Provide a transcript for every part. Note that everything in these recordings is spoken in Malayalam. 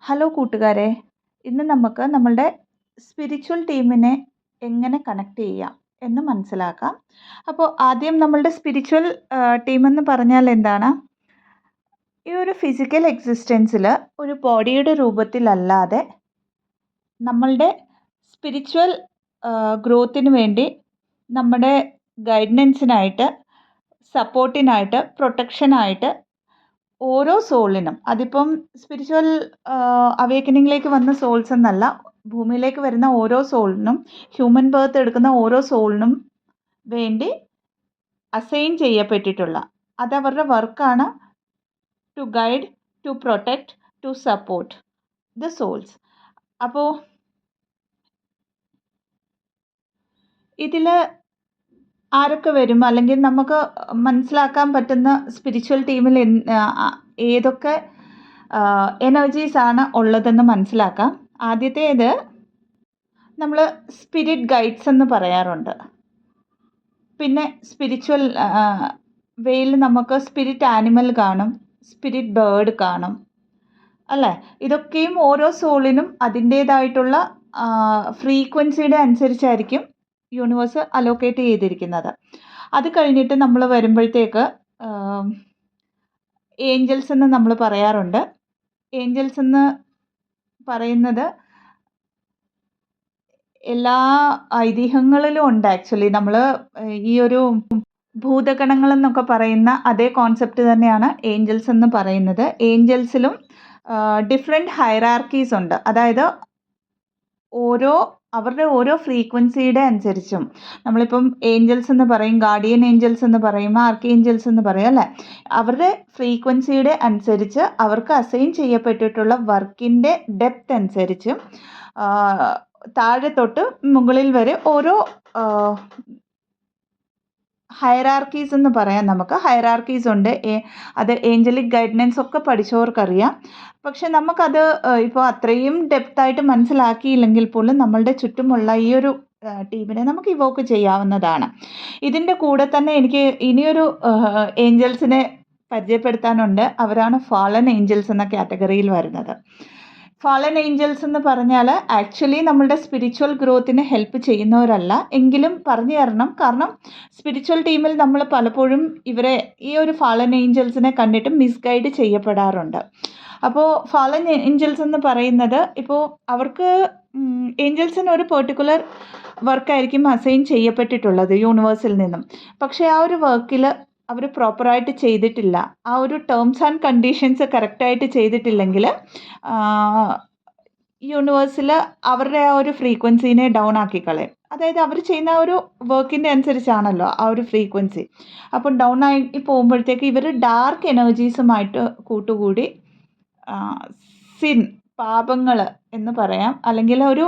ഹലോ കൂട്ടുകാരെ, ഇന്ന് നമുക്ക് നമ്മളുടെ സ്പിരിച്വൽ ടീമിനെ എങ്ങനെ കണക്ട് ചെയ്യാം എന്ന് മനസ്സിലാക്കാം. അപ്പോൾ ആദ്യം നമ്മളുടെ സ്പിരിച്വൽ ടീമെന്ന് പറഞ്ഞാൽ എന്താണ്? ഈ ഒരു ഫിസിക്കൽ എക്സിസ്റ്റൻസിൽ ഒരു ബോഡിയുടെ രൂപത്തിലല്ലാതെ നമ്മളുടെ സ്പിരിച്വൽ ഗ്രോത്തിന് വേണ്ടി നമ്മുടെ ഗൈഡൻസിനായിട്ട്, സപ്പോർട്ടിനായിട്ട്, പ്രൊട്ടക്ഷനായിട്ട് ഓരോ സോളിനും, അതിപ്പം സ്പിരിച്വൽ അവേക്കനിങ്ങിലേക്ക് വന്ന സോൾസ് എന്നല്ല, ഭൂമിയിലേക്ക് വരുന്ന ഓരോ സോളിനും, ഹ്യൂമൻ ബർത്ത് എടുക്കുന്ന ഓരോ സോളിനും വേണ്ടി അസൈൻ ചെയ്യപ്പെട്ടിട്ടുള്ള, അതവരുടെ വർക്കാണ് to guide, to protect, to support the souls. അപ്പോൾ ഇതിൽ ആരൊക്കെ വരും, അല്ലെങ്കിൽ നമുക്ക് മനസ്സിലാക്കാൻ പറ്റുന്ന സ്പിരിച്വൽ ടീമിൽ ഏതൊക്കെ എനർജീസ് ആണ് ഉള്ളതെന്ന് മനസ്സിലാക്കാം. ആദ്യത്തേത് നമ്മൾ സ്പിരിറ്റ് ഗൈഡ്സ് എന്ന് പറയാറുണ്ട്. പിന്നെ സ്പിരിച്വൽ വേയിൽ നമുക്ക് സ്പിരിറ്റ് ആനിമൽ കാണും, സ്പിരിറ്റ് ബേർഡ് കാണും, അല്ലേ? ഇതൊക്കെയും ഓരോ സോളിനും അതിൻ്റേതായിട്ടുള്ള ഫ്രീക്വൻസിയുടെ അനുസരിച്ചായിരിക്കും യൂണിവേഴ്സ് അലോക്കേറ്റ് ചെയ്തിരിക്കുന്നത്. അത് കഴിഞ്ഞിട്ട് നമ്മൾ വരുമ്പോഴത്തേക്ക് ഏഞ്ചൽസ് എന്ന് നമ്മൾ പറയാറുണ്ട്. ഏഞ്ചൽസ് എന്ന് പറയുന്നത് എല്ലാ ഐതിഹ്യങ്ങളിലും ഉണ്ട്. ആക്ച്വലി നമ്മൾ ഈ ഒരു ഭൂതഗണങ്ങൾ എന്നൊക്കെ പറയുന്ന അതേ കോൺസെപ്റ്റ് തന്നെയാണ് ഏഞ്ചൽസ് എന്ന് പറയുന്നത്. ഏഞ്ചൽസിലും ഡിഫറെൻറ്റ് ഹൈറാർക്കീസ് ഉണ്ട്. അതായത് അവരുടെ ഓരോ ഫ്രീക്വൻസിയുടെ അനുസരിച്ചും, നമ്മളിപ്പം ഏഞ്ചൽസ് എന്ന് പറയും, ഗാർഡിയൻ ഏഞ്ചൽസ് എന്ന് പറയും, ആർക്ക് ഏഞ്ചൽസ് എന്ന് പറയും, അല്ലേ? അവരുടെ ഫ്രീക്വൻസിയുടെ അനുസരിച്ച് അവർക്ക് അസൈൻ ചെയ്യപ്പെട്ടിട്ടുള്ള വർക്കിൻ്റെ ഡെപ്ത് അനുസരിച്ച് താഴെ തൊട്ട് മുകളിൽ വരെ ഓരോ ഹൈറാർക്കീസ് എന്ന് പറയാം. നമുക്ക് ഹൈറാർക്കീസ് ഉണ്ട്. അത് ഏഞ്ചലിക് ഗൈഡൻസ് ഒക്കെ പഠിച്ചവർക്കറിയാം. പക്ഷെ നമുക്കത് ഇപ്പോൾ അത്രയും ഡെപ്തായിട്ട് മനസ്സിലാക്കിയില്ലെങ്കിൽ പോലും നമ്മളുടെ ചുറ്റുമുള്ള ഈ ഒരു ടീമിനെ നമുക്ക് ഇവോക്ക് ചെയ്യാവുന്നതാണ്. ഇതിൻ്റെ കൂടെ തന്നെ എനിക്ക് ഇനിയൊരു ഏഞ്ചൽസിനെ പരിചയപ്പെടുത്താനുണ്ട്. അവരാണ് ഫാളൻ ഏഞ്ചൽസ് എന്ന കാറ്റഗറിയിൽ വരുന്നത്. ഫാളൻ ഏഞ്ചൽസ് എന്ന് പറഞ്ഞാൽ ആക്ച്വലി നമ്മളുടെ സ്പിരിച്വൽ ഗ്രോത്തിന് ഹെൽപ്പ് ചെയ്യുന്നവരല്ല, എങ്കിലും പറഞ്ഞു തരണം. കാരണം സ്പിരിച്വൽ ടീമിൽ നമ്മൾ പലപ്പോഴും ഈ ഒരു ഫാളൻ ഏഞ്ചൽസിനെ കണ്ടിട്ട് മിസ്ഗൈഡ് ചെയ്യപ്പെടാറുണ്ട്. അപ്പോൾ ഫാളൻ ഏഞ്ചൽസ് എന്ന് പറയുന്നത്, ഇപ്പോൾ അവർക്ക് ഏഞ്ചൽസിന് ഒരു പെർട്ടിക്കുലർ വർക്കായിരിക്കും അസൈൻ ചെയ്യപ്പെട്ടിട്ടുള്ളത് യൂണിവേഴ്സിൽ നിന്നും. പക്ഷേ ആ ഒരു വർക്കിൽ അവർ പ്രോപ്പറായിട്ട് ചെയ്തിട്ടില്ല, ആ ഒരു ടേംസ് ആൻഡ് കണ്ടീഷൻസ് കറക്റ്റായിട്ട് ചെയ്തിട്ടില്ലെങ്കിൽ യൂണിവേഴ്സിൽ അവരുടെ ആ ഒരു ഫ്രീക്വൻസീനെ ഡൗൺ ആക്കി കളയും. അതായത് അവർ ചെയ്യുന്ന ആ ഒരു വർക്കിൻ്റെ അനുസരിച്ചാണല്ലോ ആ ഒരു ഫ്രീക്വൻസി. അപ്പം ഡൗൺ ആയി പോകുമ്പോഴത്തേക്ക് ഇവർ ഡാർക്ക് എനർജീസുമായിട്ട് കൂട്ടുകൂടി പാപങ്ങൾ എന്ന് പറയാം, അല്ലെങ്കിൽ ഒരു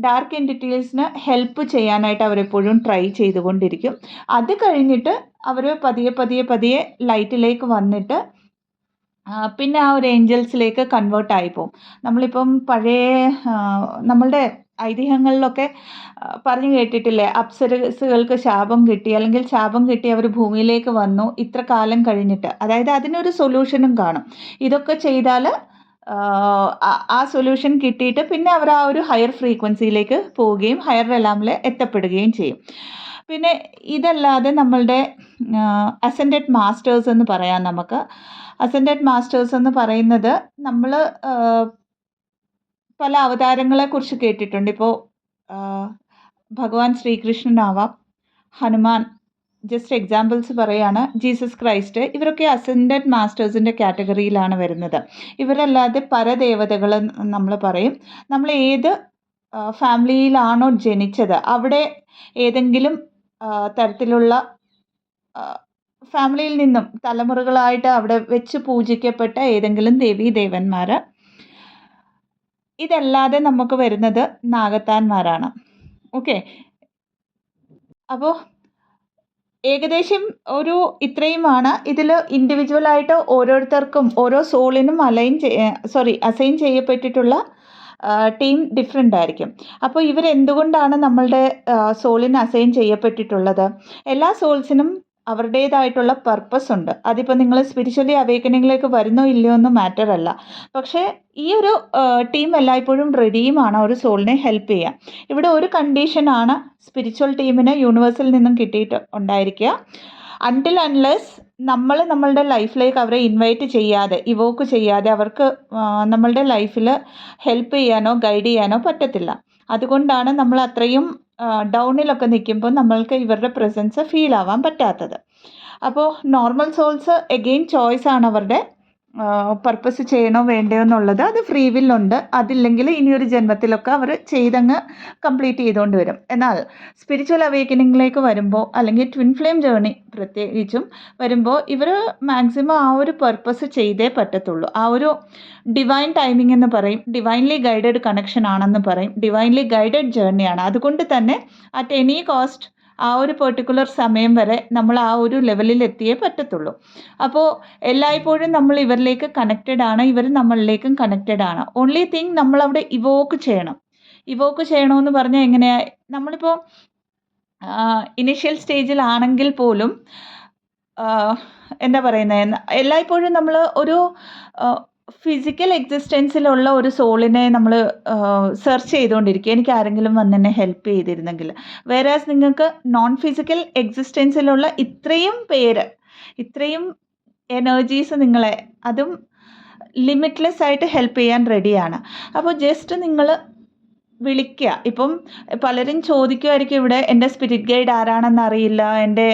ഡാർക്ക് എൻറ്റിറ്റീസിന് ഹെൽപ്പ് ചെയ്യാനായിട്ട് അവരെപ്പോഴും ട്രൈ ചെയ്തുകൊണ്ടിരിക്കും. അത് കഴിഞ്ഞിട്ട് അവർ പതിയെ ലൈറ്റിലേക്ക് വന്നിട്ട് പിന്നെ ആ ഒരു ഏഞ്ചൽസിലേക്ക് കൺവേർട്ടായി പോകും. നമ്മളിപ്പം പഴയ നമ്മളുടെ ഐതിഹ്യങ്ങളിലൊക്കെ പറഞ്ഞു കേട്ടിട്ടില്ലേ, അപ്സരസുകൾക്ക് ശാപം കിട്ടി, അല്ലെങ്കിൽ ശാപം കിട്ടി അവർ ഭൂമിയിലേക്ക് വന്നു ഇത്ര കാലം കഴിഞ്ഞിട്ട്. അതായത് അതിനൊരു സൊല്യൂഷനും കാണും. ഇതൊക്കെ ചെയ്താൽ ആ സൊല്യൂഷൻ കിട്ടിയിട്ട് പിന്നെ അവർ ആ ഒരു ഹയർ ഫ്രീക്വൻസിയിലേക്ക് പോവുകയും ഹയർ റെലാമിൽ എത്തപ്പെടുകയും ചെയ്യും. പിന്നെ ഇതല്ലാതെ നമ്മളുടെ അസെൻഡഡ് മാസ്റ്റേഴ്സ് എന്ന് പറയാം. നമുക്ക് അസെൻഡഡ് മാസ്റ്റേഴ്സ് എന്ന് പറയുന്നത്, നമ്മൾ പല അവതാരങ്ങളെക്കുറിച്ച് കേട്ടിട്ടുണ്ട്. ഇപ്പോൾ ഭഗവാൻ ശ്രീകൃഷ്ണനാവാം, ഹനുമാൻ, ജസ്റ്റ് എക്സാമ്പിൾസ് പറയുകയാണ്, ജീസസ് ക്രൈസ്റ്റ്, ഇവരൊക്കെ അസെൻഡഡ് മാസ്റ്റേഴ്സിൻ്റെ കാറ്റഗറിയിലാണ് വരുന്നത്. ഇവരല്ലാതെ പരദേവതകൾ നമ്മൾ പറയും. നമ്മൾ ഏത് ഫാമിലിയിലാണോ ജനിച്ചത്, അവിടെ ഏതെങ്കിലും തരത്തിലുള്ള ഫാമിലിയിൽ നിന്നും തലമുറകളായിട്ട് അവിടെ വെച്ച് പൂജിക്കപ്പെട്ട ഏതെങ്കിലും ദേവീദേവന്മാർ. ഇതല്ലാതെ നമുക്ക് വരുന്നത് നാഗത്താന്മാരാണ്. ഓക്കെ, അപ്പോൾ ഏകദേശം ഇത്രയുമാണ്. ഇതിൽ ഇൻഡിവിജ്വലായിട്ട് ഓരോരുത്തർക്കും ഓരോ സോളിനും അസൈൻ ചെയ്യപ്പെട്ടിട്ടുള്ള ടീം ഡിഫറെൻ്റ് ആയിരിക്കും. അപ്പോൾ ഇവരെന്തുകൊണ്ടാണ് നമ്മളുടെ സോളിന് അസൈൻ ചെയ്യപ്പെട്ടിട്ടുള്ളത്? എല്ലാ സോൾസിനും അവരുടേതായിട്ടുള്ള പർപ്പസ് ഉണ്ട്. അതിപ്പോൾ നിങ്ങൾ സ്പിരിച്വലി അവേക്കനിങ്ങിലേക്ക് വരുന്നോ ഇല്ലയോ എന്ന് മാറ്റർ അല്ല. പക്ഷേ ഈ ഒരു ടീം എല്ലായ്പ്പോഴും റെഡിയുമാണ് ഒരു സോളിനെ ഹെൽപ്പ് ചെയ്യാൻ. ഇവിടെ ഒരു കണ്ടീഷനാണ് സ്പിരിച്വൽ ടീമിന് യൂണിവേഴ്സിൽ നിന്നും കിട്ടിയിട്ട് ഉണ്ടായിരിക്കുക. അൺടിൽ അൺലെസ് നമ്മൾ നമ്മളുടെ ലൈഫിലേക്ക് അവരെ ഇൻവൈറ്റ് ചെയ്യാതെ, ഇവോക്ക് ചെയ്യാതെ അവർക്ക് നമ്മളുടെ ലൈഫിൽ ഹെൽപ്പ് ചെയ്യാനോ ഗൈഡ് ചെയ്യാനോ പറ്റത്തില്ല. അതുകൊണ്ടാണ് നമ്മൾ അത്രയും ഡൗണിലൊക്കെ നിൽക്കുമ്പോൾ നമ്മൾക്ക് ഇവരുടെ പ്രസൻസ് ഫീൽ ആവാൻ പറ്റാത്തത്. അപ്പോൾ നോർമൽ സോൾസ് എഗെയിൻ ചോയ്സാണ് അവരുടെ പർപ്പസ് ചെയ്യണോ വേണ്ടയോ എന്നുള്ളത്. അത് ഫ്രീ വില്ലുണ്ട്. അതില്ലെങ്കിൽ ഇനിയൊരു ജന്മത്തിലൊക്കെ അവർ ചെയ്തങ്ങ് കംപ്ലീറ്റ് ചെയ്തുകൊണ്ട് വരും. എന്നാൽ സ്പിരിച്വൽ അവേക്കനിങ്ങിലേക്ക് വരുമ്പോൾ, അല്ലെങ്കിൽ ട്വിൻ ഫ്ലെയിം ജേർണി പ്രത്യേകിച്ചും വരുമ്പോൾ, ഇവർ മാക്സിമം ആ ഒരു പർപ്പസ് ചെയ്തേ പറ്റത്തുള്ളൂ. ആ ഒരു ഡിവൈൻ ടൈമിംഗ് എന്ന് പറയും, ഡിവൈൻലി ഗൈഡഡ് കണക്ഷൻ ആണെന്ന് പറയും, ഡിവൈൻലി ഗൈഡഡ് ജേർണിയാണ്. അതുകൊണ്ട് തന്നെ അറ്റ് എനി കോസ്റ്റ് ആ ഒരു പെർട്ടിക്കുലർ സമയം വരെ നമ്മൾ ആ ഒരു ലെവലിൽ എത്തിയേ പറ്റത്തുള്ളൂ. അപ്പോൾ എല്ലായ്പ്പോഴും നമ്മൾ ഇവരിലേക്ക് കണക്റ്റഡ് ആണ്, ഇവർ നമ്മളിലേക്കും കണക്റ്റഡ് ആണ്. ഓൺലി തിങ് നമ്മളവിടെ ഇവോക്ക് ചെയ്യണം. ഇവോക്ക് ചെയ്യണമെന്ന് പറഞ്ഞാൽ എങ്ങനെയാണ്? നമ്മളിപ്പോൾ ഇനിഷ്യൽ സ്റ്റേജിലാണെങ്കിൽ പോലും എന്താ പറയുന്നത്, എല്ലായ്പ്പോഴും നമ്മൾ ഒരു ഫിസിക്കൽ എക്സിസ്റ്റൻസിലുള്ള ഒരു സോളിനെ നമ്മൾ സെർച്ച് ചെയ്തുകൊണ്ടിരിക്കുക, എനിക്ക് ആരെങ്കിലും വന്ന് എന്നെ ഹെൽപ്പ് ചെയ്തിരുന്നെങ്കിൽ. വേറാസ് നിങ്ങൾക്ക് നോൺ ഫിസിക്കൽ എക്സിസ്റ്റൻസിലുള്ള ഇത്രയും പേര്, ഇത്രയും എനർജീസ് നിങ്ങളെ, അതും ലിമിറ്റ്ലെസ് ആയിട്ട് ഹെൽപ്പ് ചെയ്യാൻ റെഡിയാണ്. അപ്പോൾ ജസ്റ്റ് നിങ്ങൾ വിളിക്കുക. ഇപ്പം പലരും ചോദിക്കുമായിരിക്കും, ഇവിടെ എൻ്റെ സ്പിരിറ്റ് ഗൈഡ് ആരാണെന്ന് അറിയില്ല, എൻ്റെ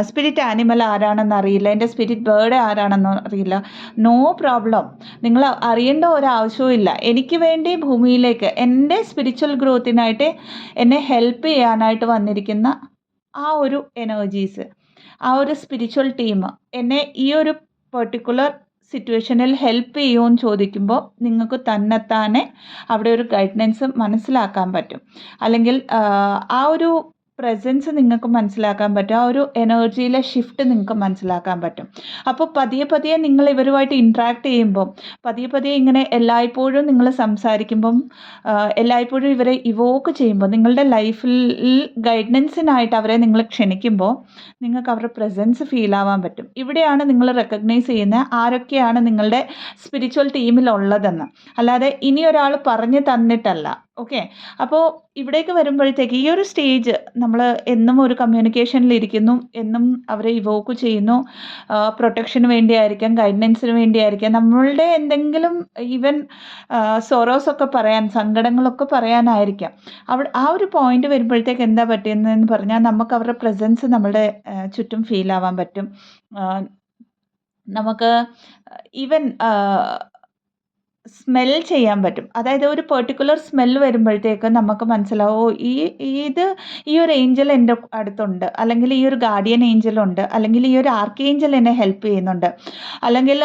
സ്പിരിറ്റ് ആനിമൽ ആരാണെന്ന് അറിയില്ല, എൻ്റെ സ്പിരിറ്റ് ബേർഡ് ആരാണെന്ന് അറിയില്ല. No problem. നിങ്ങൾ അറിയേണ്ട ഒരാവശ്യവും ഇല്ല. എനിക്ക് വേണ്ടി ഭൂമിയിലേക്ക് എൻ്റെ സ്പിരിച്വൽ ഗ്രോത്തിനായിട്ട് എന്നെ ഹെൽപ്പ് ചെയ്യാനായിട്ട് വന്നിരിക്കുന്ന ആ ഒരു എനർജീസ്, ആ ഒരു സ്പിരിച്വൽ ടീം എന്നെ ഈ ഒരു പെർട്ടിക്കുലർ സിറ്റുവേഷനിൽ ഹെൽപ്പ് ചെയ്യുമെന്ന് ചോദിക്കുമ്പോൾ നിങ്ങൾക്ക് തന്നെത്താനെ അവിടെ ഒരു ഗൈഡൻസ് മനസ്സിലാക്കാൻ പറ്റും. അല്ലെങ്കിൽ ആ ഒരു പ്രസൻസ് നിങ്ങൾക്ക് മനസ്സിലാക്കാൻ പറ്റും, ആ ഒരു എനർജിയിലെ ഷിഫ്റ്റ് നിങ്ങൾക്ക് മനസ്സിലാക്കാൻ പറ്റും. അപ്പോൾ പതിയെ പതിയെ നിങ്ങൾ ഇവരുമായിട്ട് ഇൻട്രാക്ട് ചെയ്യുമ്പം, പതിയെ പതിയെ ഇങ്ങനെ എല്ലായ്പ്പോഴും നിങ്ങൾ സംസാരിക്കുമ്പം, എല്ലായ്പ്പോഴും ഇവരെ ഇവോക്ക് ചെയ്യുമ്പോൾ, നിങ്ങളുടെ ലൈഫിൽ ഗൈഡൻസിനായിട്ട് അവരെ നിങ്ങൾ ക്ഷണിക്കുമ്പോൾ നിങ്ങൾക്ക് അവരുടെ പ്രസൻസ് ഫീൽ ആവാൻ പറ്റും. ഇവിടെയാണ് നിങ്ങൾ റെക്കഗ്നൈസ് ചെയ്യുന്നത് ആരൊക്കെയാണ് നിങ്ങളുടെ സ്പിരിച്വൽ ടീമിലുള്ളതെന്ന്. അല്ലാതെ ഇനി ഒരാൾ പറഞ്ഞു തന്നിട്ടല്ല. ഓക്കെ. അപ്പോൾ ഇവിടേക്ക് വരുമ്പോഴത്തേക്ക് ഈ ഒരു സ്റ്റേജ് നമ്മൾ എന്നും ഒരു കമ്മ്യൂണിക്കേഷനിലിരിക്കുന്നു, എന്നും അവരെ ഇവോക്ക് ചെയ്യുന്നു. പ്രൊട്ടക്ഷന് വേണ്ടിയായിരിക്കാം, ഗൈഡൻസിന് വേണ്ടിയായിരിക്കാം, നമ്മളുടെ എന്തെങ്കിലും ഈവൻ സൊറോസൊക്കെ പറയാൻ, സങ്കടങ്ങളൊക്കെ പറയാനായിരിക്കാം. അവിടെ ആ ഒരു പോയിന്റ് വരുമ്പോഴത്തേക്ക് എന്താ പറ്റുന്നതെന്ന് പറഞ്ഞാൽ, നമുക്ക് അവരുടെ പ്രസൻസ് നമ്മളുടെ ചുറ്റും ഫീൽ ആവാൻ പറ്റും. നമുക്ക് ഈവൻ സ്മെൽ ചെയ്യാൻ പറ്റും. അതായത് ഒരു പെർട്ടിക്കുലർ സ്മെല്ല് വരുമ്പോഴത്തേക്ക് നമുക്ക് മനസ്സിലാവും, ഈ ഒരു ഏഞ്ചൽ എൻ്റെ അടുത്തുണ്ട്, അല്ലെങ്കിൽ ഈ ഒരു ഗാർഡിയൻ ഏഞ്ചലുണ്ട്, അല്ലെങ്കിൽ ഈ ഒരു ആർക്ക് ഏഞ്ചൽ എന്നെ ഹെൽപ്പ് ചെയ്യുന്നുണ്ട്, അല്ലെങ്കിൽ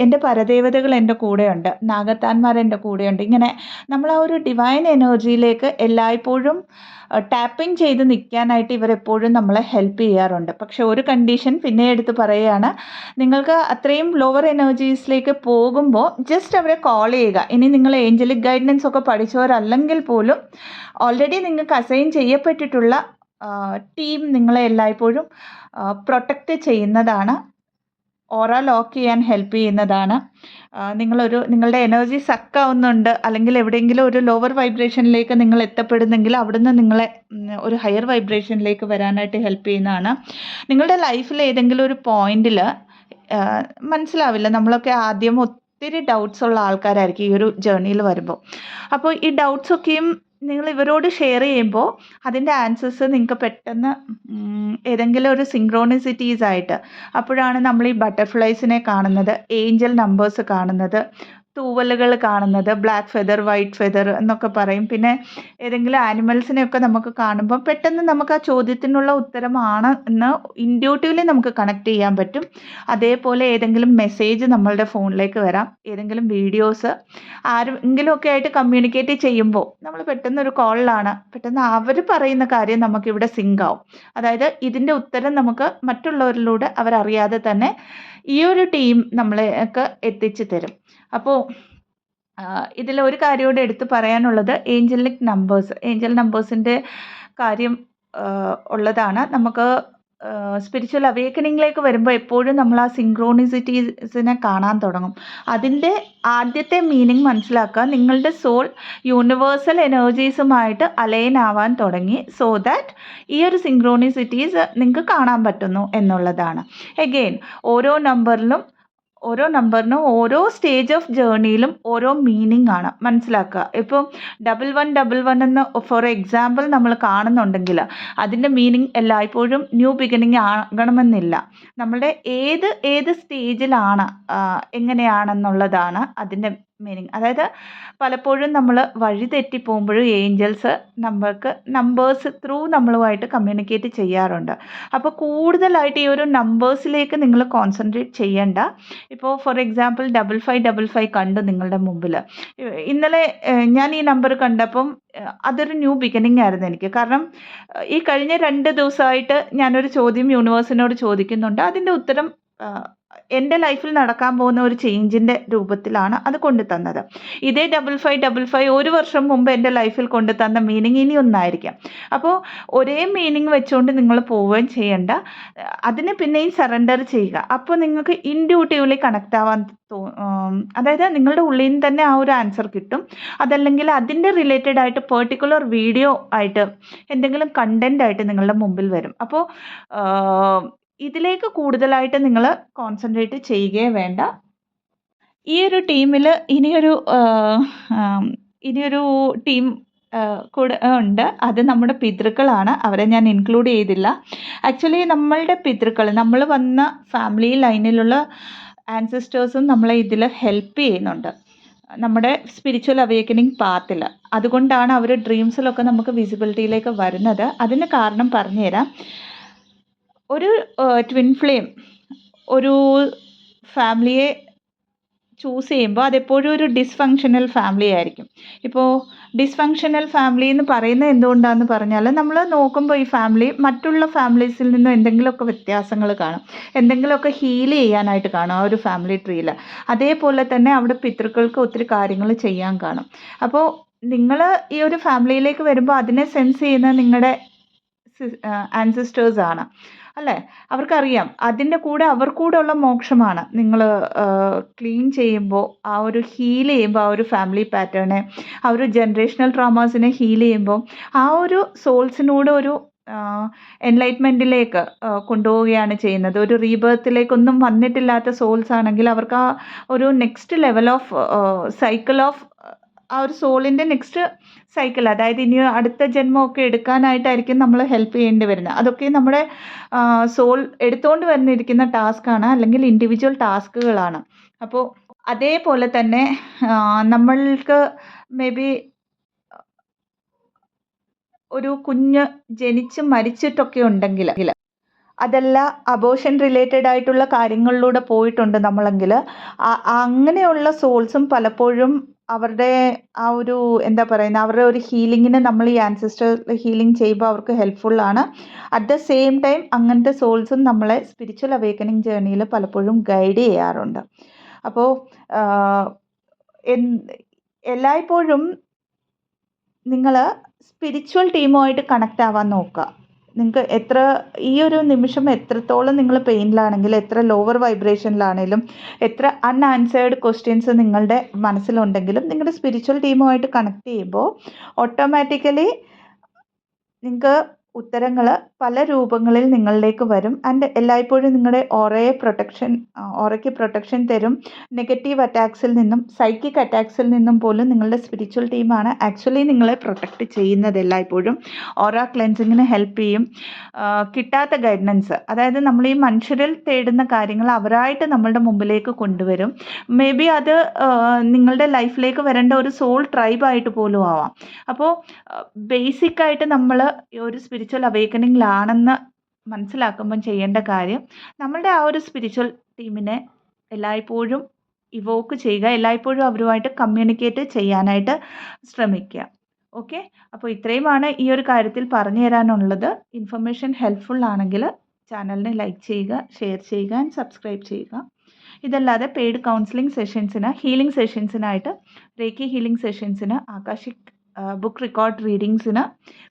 എൻ്റെ പരദേവതകൾ എൻ്റെ കൂടെയുണ്ട്, നാഗത്താന്മാർ എൻ്റെ കൂടെയുണ്ട്. ഇങ്ങനെ നമ്മൾ ആ ഒരു ഡിവൈൻ എനർജിയിലേക്ക് എല്ലായ്പ്പോഴും ടാപ്പിംഗ് ചെയ്ത് നിൽക്കാനായിട്ട് ഇവരെപ്പോഴും നമ്മളെ ഹെൽപ്പ് ചെയ്യാറുണ്ട്. പക്ഷെ ഒരു കണ്ടീഷൻ പിന്നെ എടുത്ത് പറയുകയാണ്, നിങ്ങൾക്ക് അത്രയും ലോവർ എനർജീസിലേക്ക് പോകുമ്പോൾ ജസ്റ്റ് അവരെ കോൾ ചെയ്യുക. ഇനി നിങ്ങൾ ഏഞ്ചലിക് ഗൈഡൻസ് ഒക്കെ പഠിച്ചവരല്ലെങ്കിൽ പോലും ഓൾറെഡി നിങ്ങൾക്ക് അസൈൻ ചെയ്യപ്പെട്ടിട്ടുള്ള ടീം നിങ്ങളെ എല്ലായ്പ്പോഴും പ്രൊട്ടക്റ്റ് ചെയ്യുന്നതാണ്, ഓറ ലോക്ക് ചെയ്യാൻ ഹെൽപ്പ് ചെയ്യുന്നതാണ്. നിങ്ങളുടെ എനർജി സക്കാവുന്നുണ്ട്, അല്ലെങ്കിൽ എവിടെയെങ്കിലും ഒരു ലോവർ വൈബ്രേഷനിലേക്ക് നിങ്ങൾ എത്തപ്പെടുന്നെങ്കിൽ അവിടുന്ന് നിങ്ങളെ ഒരു ഹയർ വൈബ്രേഷനിലേക്ക് വരാനായിട്ട് ഹെൽപ്പ് ചെയ്യുന്നതാണ്. നിങ്ങളുടെ ലൈഫിൽ ഏതെങ്കിലും ഒരു പോയിന്റിൽ മനസ്സിലാവില്ല, നമ്മളൊക്കെ ആദ്യം ഒത്തിരി ഡൗട്ട്സ് ഉള്ള ആൾക്കാരായിരിക്കും ഈ ഒരു ജേർണിയിൽ വരുമ്പോൾ. അപ്പോൾ ഈ ഡൗട്ട്സൊക്കെയും നിങ്ങൾ ഇവരോട് ഷെയർ ചെയ്യുമ്പോൾ അതിൻ്റെ ആൻസേഴ്സ് നിങ്ങൾക്ക് പെട്ടെന്ന് ഏതെങ്കിലും ഒരു സിങ്ക്രോണിസിറ്റീസ് ആയിട്ട്, അപ്പോഴാണ് നമ്മൾ ഈ ബട്ടർഫ്ലൈസിനെ കാണുന്നത്, ഏഞ്ചൽ നമ്പേഴ്സ് കാണുന്നത്, തൂവലുകൾ കാണുന്നത്, ബ്ലാക്ക് ഫെദർ, വൈറ്റ് ഫെദർ എന്നൊക്കെ പറയും. പിന്നെ ഏതെങ്കിലും ആനിമൽസിനെയൊക്കെ നമുക്ക് കാണുമ്പോൾ പെട്ടെന്ന് നമുക്ക് ആ ചോദ്യത്തിനുള്ള ഉത്തരമാണ് എന്ന് ഇൻഡ്യൂട്ടീവ്ലി നമുക്ക് കണക്ട് ചെയ്യാൻ പറ്റും. അതേപോലെ ഏതെങ്കിലും മെസ്സേജ് നമ്മളുടെ ഫോണിലേക്ക് വരാം, ഏതെങ്കിലും വീഡിയോസ്, ആരെങ്കിലുമൊക്കെ ആയിട്ട് കമ്മ്യൂണിക്കേറ്റ് ചെയ്യുമ്പോൾ നമ്മൾ പെട്ടെന്ന് ഒരു കോളിലാണ്, പെട്ടെന്ന് അവർ പറയുന്ന കാര്യം നമുക്കിവിടെ സിങ്ക് ആവും. അതായത് ഇതിൻ്റെ ഉത്തരം നമുക്ക് മറ്റുള്ളവരിലൂടെ അവരറിയാതെ തന്നെ ഈ ഒരു ടീം നമ്മളെയൊക്കെ എത്തിച്ചു തരും. അപ്പോൾ ഇതിൽ ഒരു കാര്യം കൂടെ എടുത്ത് പറയാനുള്ളത്, ഏഞ്ചൽ നമ്പേഴ്സിൻ്റെ കാര്യം ഉള്ളതാണ്. നമുക്ക് സ്പിരിച്വൽ അവേക്കനിങ്ങിലേക്ക് വരുമ്പോൾ എപ്പോഴും നമ്മൾ ആ സിങ്ക്രോണിസിറ്റീസിനെ കാണാൻ തുടങ്ങും. അതിൻ്റെ ആദ്യത്തെ മീനിങ് മനസ്സിലാക്കുക, നിങ്ങളുടെ സോൾ യൂണിവേഴ്സൽ എനർജീസുമായിട്ട് അലൈൻ ആവാൻ തുടങ്ങി. സോ ദാറ്റ് ഈ ഒരു സിങ്ക്രോണിസിറ്റീസ് നിങ്ങൾക്ക് കാണാൻ പറ്റുന്നു എന്നുള്ളതാണ്. എഗെയിൻ ഓരോ നമ്പറിനും ഓരോ സ്റ്റേജ് ഓഫ് ജേർണിയിലും ഓരോ മീനിങ് ആണ് മനസ്സിലാക്കുക. ഇപ്പോൾ 1111 എന്ന് ഫോർ എക്സാമ്പിൾ നമ്മൾ കാണുന്നുണ്ടെങ്കിൽ അതിൻ്റെ മീനിങ് എല്ലായ്പ്പോഴും ന്യൂ ബിഗിനിങ് ആകണമെന്നില്ല. നമ്മളുടെ ഏത് സ്റ്റേജിലാണ് എങ്ങനെയാണെന്നുള്ളതാണ് അതിൻ്റെ മീനിങ്. അതായത് പലപ്പോഴും നമ്മൾ വഴി തെറ്റി പോകുമ്പോഴും ഏഞ്ചൽസ് നമ്പേഴ്സ് ത്രൂ നമ്മളുമായിട്ട് കമ്മ്യൂണിക്കേറ്റ് ചെയ്യാറുണ്ട്. അപ്പോൾ കൂടുതലായിട്ട് ഈ ഒരു നമ്പേഴ്സിലേക്ക് നിങ്ങൾ കോൺസെൻട്രേറ്റ് ചെയ്യേണ്ട. ഇപ്പോൾ ഫോർ എക്സാമ്പിൾ 5555 കണ്ടു നിങ്ങളുടെ മുമ്പിൽ. ഇന്നലെ ഞാൻ ഈ നമ്പർ കണ്ടപ്പം അതൊരു ന്യൂ ബിഗിനിങ് ആയിരുന്നു എനിക്ക്. കാരണം ഈ കഴിഞ്ഞ 2 ദിവസമായിട്ട് ഞാനൊരു ചോദ്യം യൂണിവേഴ്സിനോട് ചോദിക്കുന്നുണ്ട്. അതിൻ്റെ ഉത്തരം എൻ്റെ ലൈഫിൽ നടക്കാൻ പോകുന്ന ഒരു ചേഞ്ചിൻ്റെ രൂപത്തിലാണ് അത് കൊണ്ടു തന്നത്. ഇതേ 5555 1 വർഷം മുമ്പ് എൻ്റെ ലൈഫിൽ കൊണ്ടു തന്ന മീനിങ് ഇനി ഒന്നായിരിക്കാം. അപ്പോൾ ഒരേ മീനിങ് വെച്ചുകൊണ്ട് നിങ്ങൾ പോവുകയും ചെയ്യേണ്ട, അതിനെ പിന്നെയും സറണ്ടർ ചെയ്യുക. അപ്പോൾ നിങ്ങൾക്ക് ഇൻഡ്യൂട്ടീവ്ലി കണക്റ്റ് ആവാൻ അതായത് നിങ്ങളുടെ ഉള്ളിൽ നിന്ന് തന്നെ ആ ഒരു ആൻസർ കിട്ടും. അതല്ലെങ്കിൽ അതിൻ്റെ റിലേറ്റഡ് ആയിട്ട് പെർട്ടിക്കുലർ വീഡിയോ ആയിട്ട് എന്തെങ്കിലും കണ്ടൻ്റ് ആയിട്ട് നിങ്ങളുടെ മുമ്പിൽ വരും. അപ്പോൾ ഇതിലേക്ക് കൂടുതലായിട്ട് നിങ്ങൾ കോൺസെൻട്രേറ്റ് ചെയ്യുകയേ വേണ്ട. ഈ ഒരു ടീമിൽ ഇനിയൊരു ടീം കൂടെ ഉണ്ട്. അത് നമ്മുടെ പിതൃക്കളാണ്. അവരെ ഞാൻ ഇൻക്ലൂഡ് ചെയ്തില്ല. ആക്ച്വലി നമ്മളുടെ പിതൃക്കൾ, നമ്മൾ വന്ന ഫാമിലി ലൈനിലുള്ള ആൻസിസ്റ്റേഴ്സും നമ്മളെ ഇതിൽ ഹെൽപ്പ് ചെയ്യുന്നുണ്ട് നമ്മുടെ സ്പിരിച്വൽ അവേക്കനിങ് പാത്തിൽ. അതുകൊണ്ടാണ് അവർ ഡ്രീംസിലൊക്കെ നമുക്ക് വിസിബിലിറ്റിയിലേക്ക് വരുന്നത്. അതിന് കാരണം പറഞ്ഞുതരാം. ഒരു ട്വിൻ ഫ്ലെയിം ഒരു ഫാമിലിയെ ചൂസ് ചെയ്യുമ്പോൾ അതെപ്പോഴും ഒരു ഡിസ്ഫങ്ഷണൽ ഫാമിലി ആയിരിക്കും. ഇപ്പോൾ ഡിസ്ഫങ്ഷണൽ ഫാമിലി എന്ന് പറയുന്നത് എന്തുകൊണ്ടാണെന്ന് പറഞ്ഞാൽ, നമ്മൾ നോക്കുമ്പോൾ ഈ ഫാമിലി മറ്റുള്ള ഫാമിലീസിൽ നിന്നും എന്തെങ്കിലുമൊക്കെ വ്യത്യാസങ്ങൾ കാണും, എന്തെങ്കിലുമൊക്കെ ഹീൽ ചെയ്യാനായിട്ട് കാണും ആ ഒരു ഫാമിലി ട്രീയിൽ. അതേപോലെ തന്നെ അവിടെ പിതൃക്കൾക്ക് ഒത്തിരി കാര്യങ്ങൾ ചെയ്യാൻ കാണും. അപ്പോൾ നിങ്ങൾ ഈ ഒരു ഫാമിലിയിലേക്ക് വരുമ്പോൾ അതിനെ സെൻസ് ചെയ്യുന്നത് നിങ്ങളുടെ ആൻസിസ്റ്റേഴ്സാണ് അല്ലേ? അവർക്കറിയാം. അതിൻ്റെ കൂടെ അവർക്കൂടെ ഉള്ള മോക്ഷമാണ് നിങ്ങൾ ക്ലീൻ ചെയ്യുമ്പോൾ, ആ ഒരു ഹീൽ ചെയ്യുമ്പോൾ ആ ഒരു ഫാമിലി പാറ്റേണെ, ആ ഒരു ജനറേഷണൽ ട്രോമാസിനെ ഹീൽ ചെയ്യുമ്പോൾ ആ ഒരു സോൾസിനോട് ഒരു എൻലൈറ്റ്മെൻറ്റിലേക്ക് കൊണ്ടുപോവുകയാണ് ചെയ്യുന്നത്. ഒരു റീബർത്തിലേക്കൊന്നും വന്നിട്ടില്ലാത്ത സോൾസ് ആണെങ്കിൽ അവർക്ക് ആ ഒരു next level of cycle of ആ ഒരു സോളിൻ്റെ നെക്സ്റ്റ് സൈക്കിൾ, അതായത് ഇനി അടുത്ത ജന്മമൊക്കെ എടുക്കാനായിട്ടായിരിക്കും നമ്മൾ ഹെൽപ്പ് ചെയ്യേണ്ടി വരുന്നത്. അതൊക്കെ നമ്മുടെ സോൾ എടുത്തുകൊണ്ട് വന്നിരിക്കുന്ന ടാസ്ക്കാണ്, അല്ലെങ്കിൽ ഇൻഡിവിജ്വൽ ടാസ്കുകളാണ്. അപ്പോൾ അതേപോലെ തന്നെ നമ്മൾക്ക് മേ ബി ഒരു കുഞ്ഞ് ജനിച്ച് മരിച്ചിട്ടൊക്കെ ഉണ്ടെങ്കിൽ, അതല്ല അബോർഷൻ റിലേറ്റഡ് ആയിട്ടുള്ള കാര്യങ്ങളിലൂടെ പോയിട്ടുണ്ട് നമ്മളെങ്കിൽ, അങ്ങനെയുള്ള സോൾസും പലപ്പോഴും അവരുടെ ആ ഒരു എന്താ പറയുന്നത്, അവരുടെ ഒരു ഹീലിങ്ങിന് നമ്മൾ ഈ ആൻസിസ്റ്റർ ഹീലിംഗ് ചെയ്യുമ്പോൾ അവർക്ക് ഹെൽപ്ഫുള്ളാണ്. അറ്റ് ദ സെയിം ടൈം അങ്ങനത്തെ സോൾസും നമ്മളെ സ്പിരിച്വൽ അവേക്കനിങ് ജേർണിയിൽ പലപ്പോഴും ഗൈഡ് ചെയ്യാറുണ്ട്. അപ്പോൾ എല്ലായ്പ്പോഴും നിങ്ങൾ സ്പിരിച്വൽ ടീമുമായിട്ട് കണക്റ്റ് ആവാൻ നോക്കുക. നിങ്ങൾക്ക് ഈ ഒരു നിമിഷം എത്രത്തോളം നിങ്ങൾ പെയിനിലാണെങ്കിൽ, എത്ര ലോവർ വൈബ്രേഷനിലാണെങ്കിലും, എത്ര അൺആൻസേർഡ് ക്വസ്റ്റ്യൻസ് നിങ്ങളുടെ മനസ്സിലുണ്ടെങ്കിലും, നിങ്ങളുടെ സ്പിരിച്വൽ ടീമുമായിട്ട് കണക്ട് ചെയ്യുമ്പോൾ ഓട്ടോമാറ്റിക്കലി നിങ്ങൾക്ക് ഉത്തരങ്ങൾ പല രൂപങ്ങളിൽ നിങ്ങളിലേക്ക് വരും. ആൻഡ് എല്ലായ്പ്പോഴും നിങ്ങളുടെ ഓറയ്ക്ക് പ്രൊട്ടക്ഷൻ തരും. നെഗറ്റീവ് അറ്റാക്സിൽ നിന്നും, സൈക്കിക് അറ്റാക്സിൽ നിന്നും പോലും നിങ്ങളുടെ സ്പിരിച്വൽ ടീമാണ് ആക്ച്വലി നിങ്ങളെ പ്രൊട്ടക്റ്റ് ചെയ്യുന്നത്. എല്ലായ്പ്പോഴും ഓറ ക്ലെൻസിങ്ങിന് ഹെൽപ്പ് ചെയ്യും. കിട്ടാത്ത ഗൈഡൻസ്, അതായത് നമ്മൾ ഈ മനുഷ്യരിൽ തേടുന്ന കാര്യങ്ങൾ അവരായിട്ട് നമ്മളുടെ മുമ്പിലേക്ക് കൊണ്ടുവരും. മേ ബി അത് നിങ്ങളുടെ ലൈഫിലേക്ക് വരേണ്ട ഒരു സോൾ ട്രൈബായിട്ട് പോലും ആവാം. അപ്പോൾ ബേസിക്കായിട്ട് നമ്മൾ ഒരു സ്പിരിച്വൽ അവേക്കനിങ്ങിലാണെന്ന് മനസ്സിലാക്കുമ്പം ചെയ്യേണ്ട കാര്യം, നമ്മളുടെ ആ ഒരു സ്പിരിച്വൽ ടീമിനെ എല്ലായ്പ്പോഴും ഇവോക്ക് ചെയ്യുക, എല്ലായ്പ്പോഴും അവരുമായിട്ട് കമ്മ്യൂണിക്കേറ്റ് ചെയ്യാനായിട്ട് ശ്രമിക്കുക. ഓക്കെ, അപ്പോൾ ഇത്രയുമാണ് ഈ ഒരു കാര്യത്തിൽ പറഞ്ഞു തരാനുള്ളത്. ഇൻഫർമേഷൻ ഹെൽപ്ഫുൾ ആണെങ്കിൽ ചാനലിനെ ലൈക്ക് ചെയ്യുക, ഷെയർ ചെയ്യുക ആൻഡ് സബ്സ്ക്രൈബ് ചെയ്യുക. ഇതല്ലാതെ പെയ്ഡ് കൗൺസിലിംഗ് സെഷൻസിന്, ഹീലിംഗ് സെഷൻസിനായിട്ട്, റേക്കി ഹീലിംഗ് സെഷൻസിന്, ആകാശിക് ബുക്ക് റെക്കോർഡ് റീഡിങ്സിന്,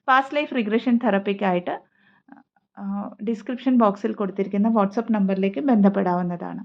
പാസ്റ്റ് ലൈഫ് റിഗ്രഷൻ തെറപ്പിക്കായിട്ട് ഡിസ്ക്രിപ്ഷൻ ബോക്സിൽ കൊടുത്തിരിക്കുന്ന വാട്സപ്പ് നമ്പറിലേക്ക് ബന്ധപ്പെടാവുന്നതാണ്.